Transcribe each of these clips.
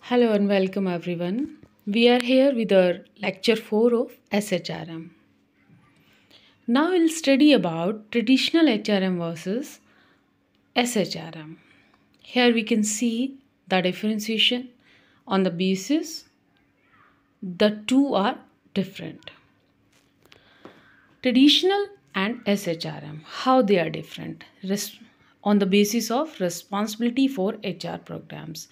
Hello and welcome everyone. We are here with our lecture 4 of SHRM. Now we'll study about traditional HRM versus SHRM. Here we can see the differentiation on the basis the two are different. Traditional and SHRM, how they are different on the basis of responsibility for HR programs.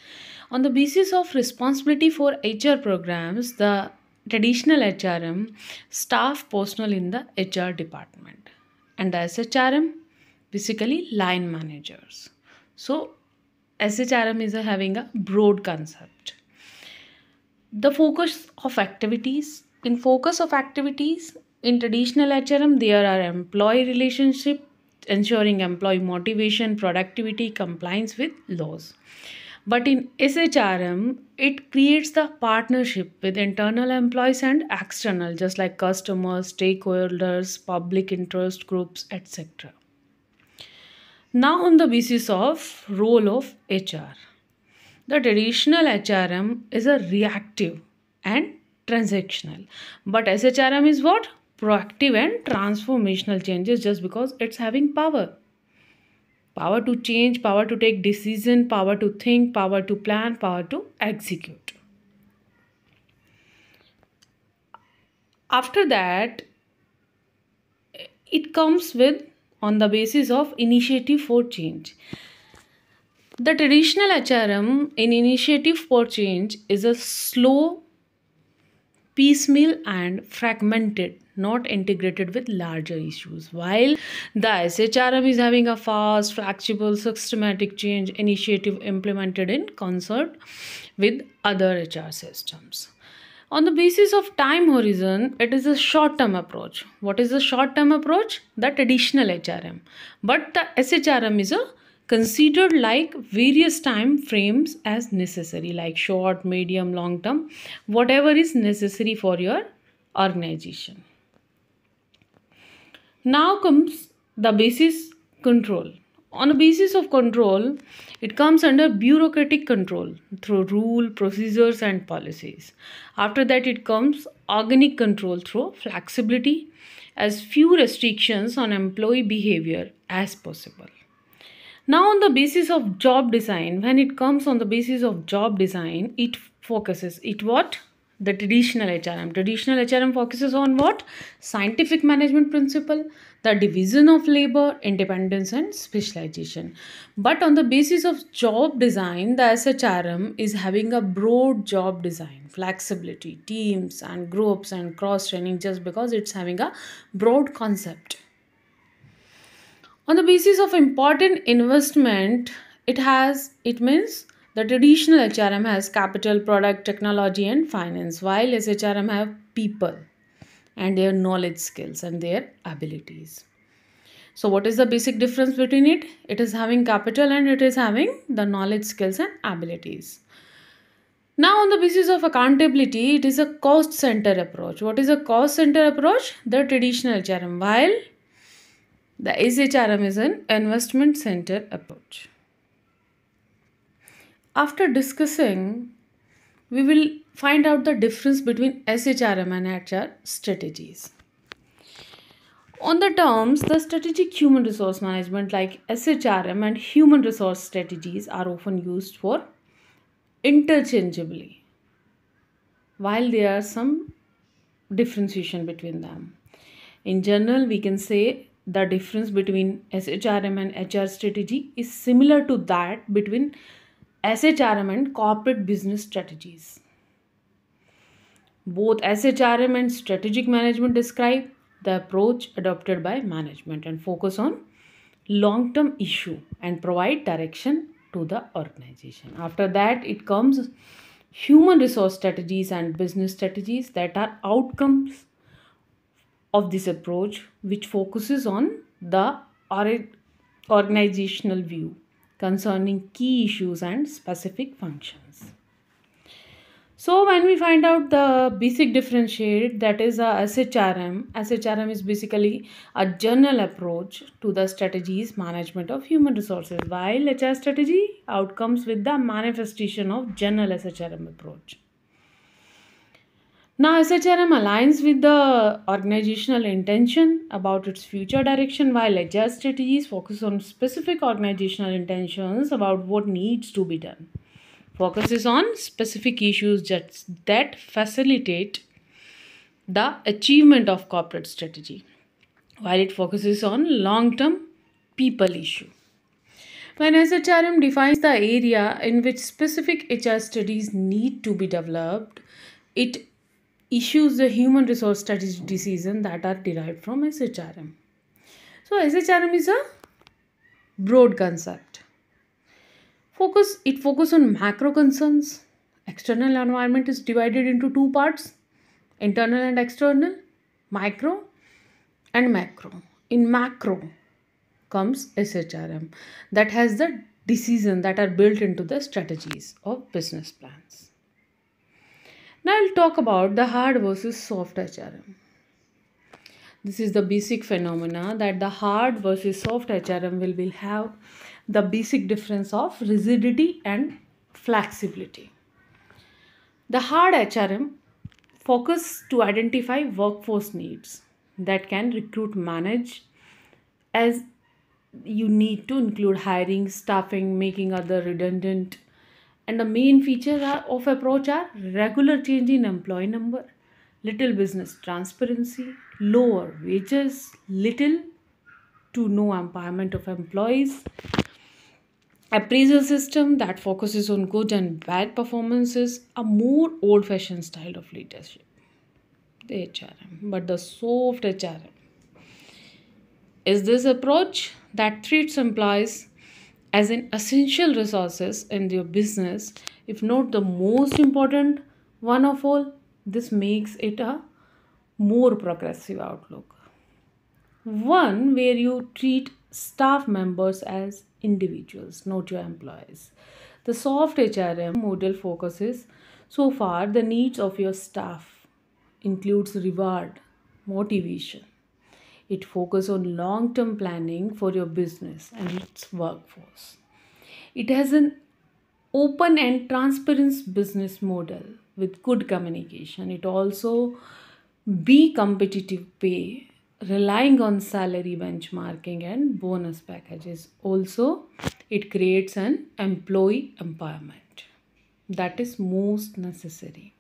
On the basis of responsibility for HR programs, the traditional HRM staff personnel in the HR department and the SHRM basically line managers. So SHRM is having a broad concept. The focus of activities. In focus of activities, in traditional HRM, there are employee relationship, ensuring employee motivation, productivity, compliance with laws. But in SHRM, it creates the partnership with internal employees and external, just like customers, stakeholders, public interest groups, etc. Now, on the basis of role of HR. The traditional HRM is a reactive and transactional, but SHRM is what? Proactive and transformational changes just because it's having power. Power to change, power to take decision, power to think, power to plan, power to execute. After that, it comes with on the basis of initiative for change. The traditional HRM in initiative for change is a slow, piecemeal and fragmented, not integrated with larger issues, while the SHRM is having a fast, flexible, systematic change initiative implemented in concert with other HR systems. On the basis of time horizon, it is a short term approach. What is the short term approach? The traditional HRM. But the SHRM is a considered like various time frames as necessary, like short, medium, long term, whatever is necessary for your organization. Now comes the basis control. On a basis of control, it comes under bureaucratic control through rule, procedures and policies. After that, it comes organic control through flexibility as few restrictions on employee behavior as possible. Now on the basis of job design, when it comes on the basis of job design, it focuses, it what? The traditional HRM. Traditional HRM focuses on what? Scientific management principle, the division of labor, independence and specialization. But on the basis of job design, the SHRM is having a broad job design, flexibility, teams and groups and cross training just because it's having a broad concept. On the basis of important investment, it means the traditional HRM has capital, product, technology and finance, while SHRM have people and their knowledge, skills and their abilities. So what is the basic difference between it? It is having capital and it is having the knowledge, skills and abilities. Now on the basis of accountability, it is a cost center approach. What is a cost center approach? The traditional HRM, while the SHRM is an investment center approach. After discussing, we will find out the difference between SHRM and HR strategies. On the terms, the strategic human resource management like SHRM and human resource strategies are often used for interchangeably, while there are some differentiation between them. In general, we can say the difference between SHRM and HR strategy is similar to that between SHRM and corporate business strategies. Both SHRM and strategic management describe the approach adopted by management and focus on long-term issue and provide direction to the organization. After that, it comes human resource strategies and business strategies that are outcomes of this approach, which focuses on the organizational view concerning key issues and specific functions. So when we find out the basic differentiate, that is a SHRM. SHRM is basically a general approach to the strategies management of human resources, while HR strategy outcomes with the manifestation of general SHRM approach. Now, SHRM aligns with the organizational intention about its future direction, while HR strategies focus on specific organizational intentions about what needs to be done. Focuses on specific issues that facilitate the achievement of corporate strategy, while it focuses on long-term people issue. When SHRM defines the area in which specific HR studies need to be developed, it issues the human resource strategy decisions that are derived from SHRM. So SHRM is a broad concept. Focus on macro concerns. External environment is divided into two parts: internal and external, micro and macro. In macro comes SHRM that has the decisions that are built into the strategies of business plans. Now I'll talk about the hard versus soft HRM. This is the basic phenomena that the hard versus soft HRM will have the basic difference of rigidity and flexibility. The hard HRM focus to identify workforce needs that can recruit manage, as you need to include hiring, staffing, making other redundant, and the main features of approach are regular change in employee number, little business transparency, lower wages, little to no empowerment of employees, appraisal system that focuses on good and bad performances, a more old-fashioned style of leadership, the HRM. But the soft HRM is this approach that treats employees as an essential resources in their business, if not the most important one of all. This makes it a more progressive outlook, one where you treat staff members as individuals, not your employees. The soft HRM model focuses so far the needs of your staff, includes reward, motivation. It focuses on long-term planning for your business and its workforce. It has an open and transparent business model with good communication. It also be competitive pay, relying on salary benchmarking and bonus packages. Also, it creates an employee empowerment that is most necessary.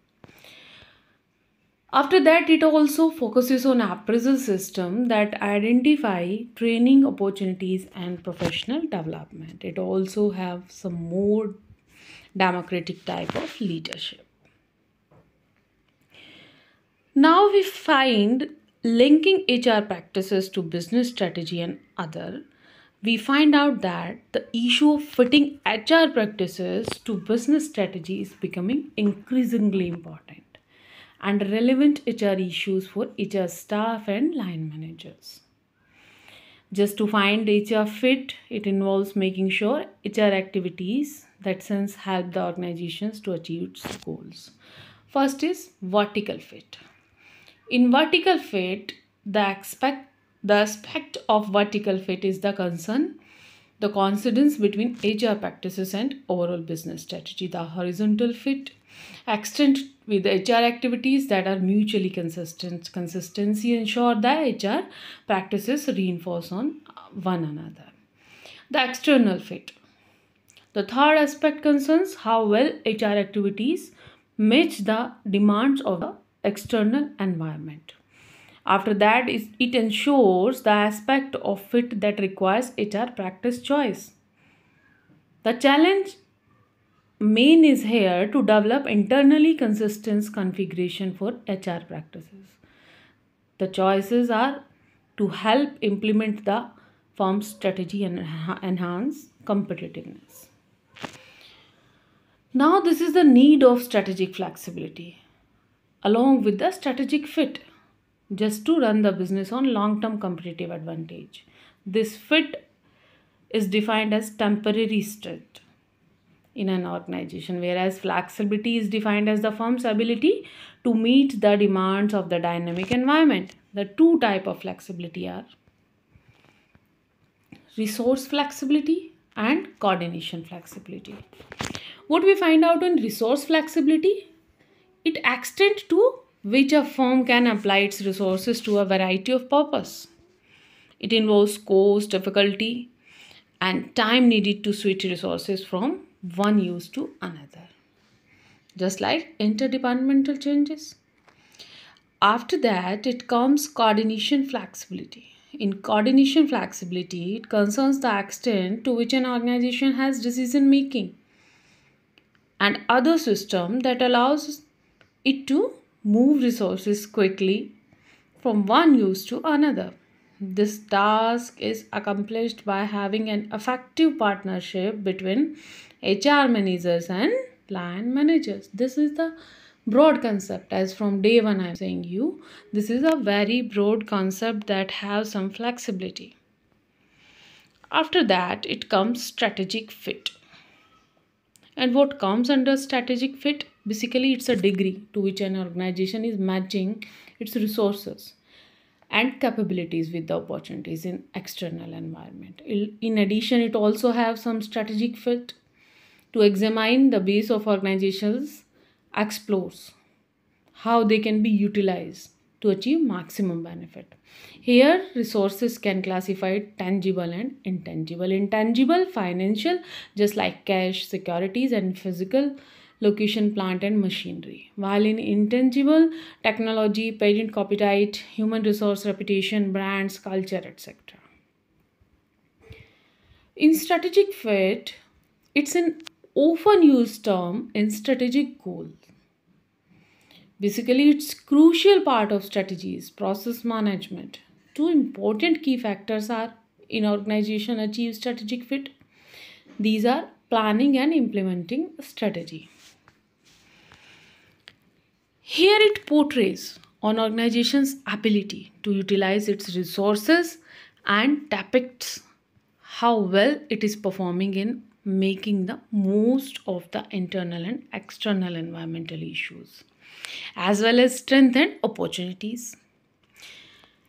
After that, it also focuses on appraisal system that identify training opportunities and professional development. It also have some more democratic type of leadership. Now we find linking HR practices to business strategy and other. We find out that the issue of fitting HR practices to business strategy is becoming increasingly important and relevant HR issues for HR staff and line managers. Just to find HR fit, it involves making sure HR activities that sense help the organizations to achieve its goals. First is vertical fit. In vertical fit, the aspect of vertical fit is the concern, the coincidence between HR practices and overall business strategy. The horizontal fit extend with HR activities that are mutually consistent. Consistency ensure that HR practices reinforce on one another. The external fit. The third aspect concerns how well HR activities match the demands of the external environment. After that, it ensures the aspect of fit that requires HR practice choice. The challenge main is here to develop internally consistent configuration for HR practices. The choices are to help implement the firm's strategy and enhance competitiveness. Now, this is the need of strategic flexibility along with the strategic fit just to run the business on long-term competitive advantage. This fit is defined as temporary state in an organization, whereas flexibility is defined as the firm's ability to meet the demands of the dynamic environment. The two type of flexibility are resource flexibility and coordination flexibility. What we find out in resource flexibility, it extends to which a firm can apply its resources to a variety of purpose. It involves cost, difficulty, and time needed to switch resources from one use to another, just like interdepartmental changes. After that, it comes coordination flexibility. In coordination flexibility, it concerns the extent to which an organization has decision making and other system that allows it to move resources quickly from one use to another. This task is accomplished by having an effective partnership between HR managers and client managers. This is the broad concept. As from day one, I'm saying you, this is a very broad concept that has some flexibility. After that, it comes strategic fit. And what comes under strategic fit? Basically, it's a degree to which an organization is matching its resources and capabilities with the opportunities in external environment. In addition, it also have some strategic fit to examine the base of organizations explores how they can be utilized to achieve maximum benefit. Here, resources can classify tangible and intangible. Intangible, financial, just like cash, securities, and physical location, plant, and machinery. While in intangible, technology, patent copyright, human resource, reputation, brands, culture, etc. In strategic fit, it's an often used term in strategic goal. Basically, it's crucial part of strategies, process management. Two important key factors are in organization achieve strategic fit. These are planning and implementing strategy. Here it portrays an organization's ability to utilize its resources and depicts how well it is performing in making the most of the internal and external environmental issues, as well as strength and opportunities.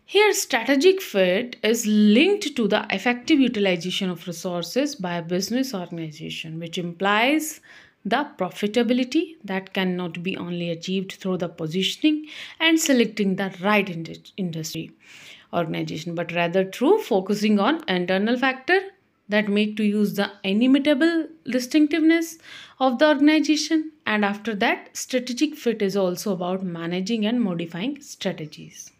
Here, strategic fit is linked to the effective utilization of resources by a business organization, which implies the profitability that cannot be only achieved through the positioning and selecting the right industry organization, but rather through focusing on internal factor that make to use the inimitable distinctiveness of the organization. And after that, strategic fit is also about managing and modifying strategies.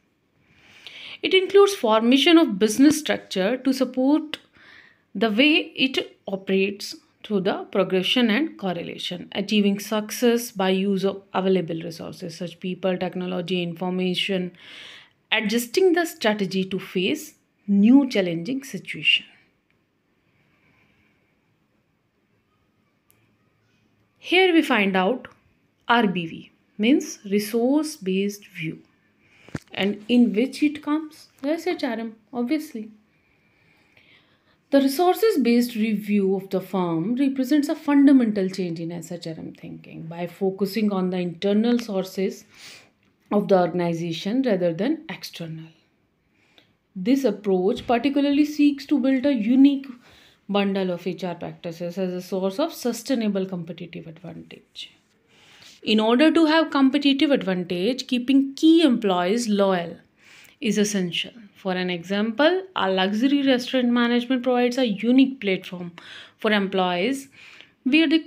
It includes formation of business structure to support the way it operates through the progression and correlation, achieving success by use of available resources such people, technology, information, adjusting the strategy to face new challenging situation. Here we find out RBV means resource based view, and in which it comes? SHRM, obviously. The resources based review of the firm represents a fundamental change in SHRM thinking by focusing on the internal sources of the organization rather than external. This approach particularly seeks to build a unique bundle of HR practices as a source of sustainable competitive advantage. In order to have competitive advantage, keeping key employees loyal is essential. For an example, a luxury restaurant management provides a unique platform for employees where they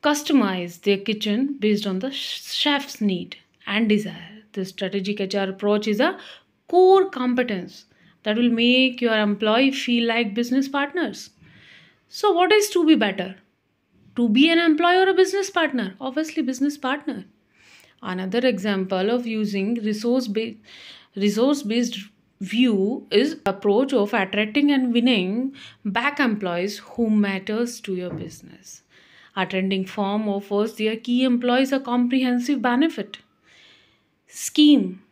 customize their kitchen based on the chef's need and desire. The strategic HR approach is a core competence that will make your employee feel like business partners. So, what is to be better? To be an employee or a business partner? Obviously, business partner. Another example of using resource based view is approach of attracting and winning back employees who matters to your business. A trending firm offers their key employees a comprehensive benefit scheme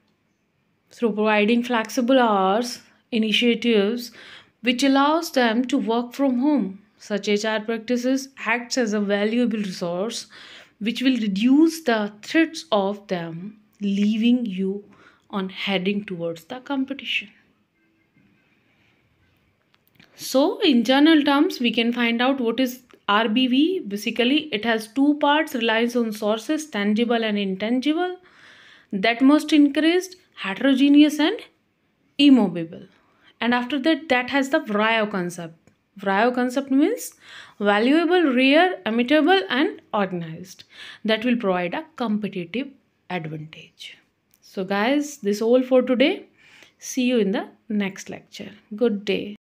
through providing flexible hours initiatives which allows them to work from home, Such HR practices acts as a valuable resource which will reduce the threats of them leaving you on heading towards the competition. So, in general terms, we can find out what is RBV. Basically, it has two parts: reliance on sources, tangible and intangible, that must increased, heterogeneous and immovable. And after that, that has the VRIO concept. VRIO concept means valuable, rare, immutable, and organized. That will provide a competitive advantage. So, guys, this all for today. See you in the next lecture. Good day.